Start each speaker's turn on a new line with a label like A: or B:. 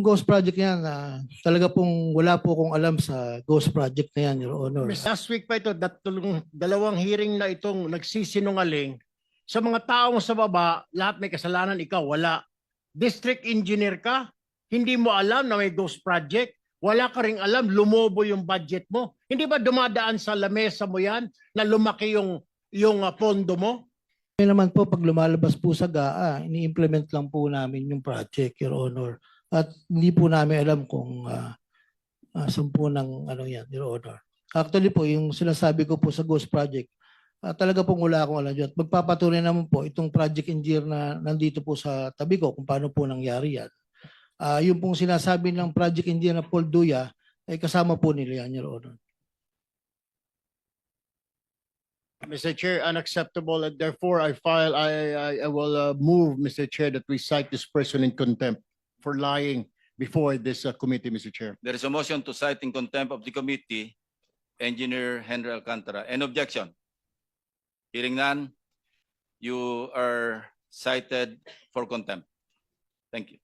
A: pong ghost project na yan, talaga pong wala po akong alam sa ghost project na yan, Your Honor.
B: Last week pa ito, dalawang hearing na itong nagsisinungaling. Sa mga taong sa baba, lahat may kasalanan, ikaw wala. District engineer ka, hindi mo alam na may ghost project. Wala ka ring alam, lumobo yung budget mo. Hindi ba dumadaan sa lamesa mo yan na lumaki yung pondo mo?
A: Ngayon naman po, pag lumalabas po sa GAA, ini-implement lang po namin yung project, Your Honor. At hindi po namin alam kung saan po ng ano yan, Your Honor. Actually po, yung sinasabi ko po sa Ghost Project, talaga pong wala akong alam dyan. At magpapatunay naman po itong project engineer na nandito po sa tabi ko kung paano po nangyari yan. Yung pong sinasabi ng project engineer na Paul Duya, ay kasama po nila yan, Your Honor.
B: Mr. Chair, unacceptable, and therefore I will move, Mr. Chair, that we cite this person in contempt for lying before this committee, Mr. Chair.
C: There is a motion to cite in contempt of the committee, Engineer Henry Alcantara. Any objection? Hearing none, you are cited for contempt. Thank you.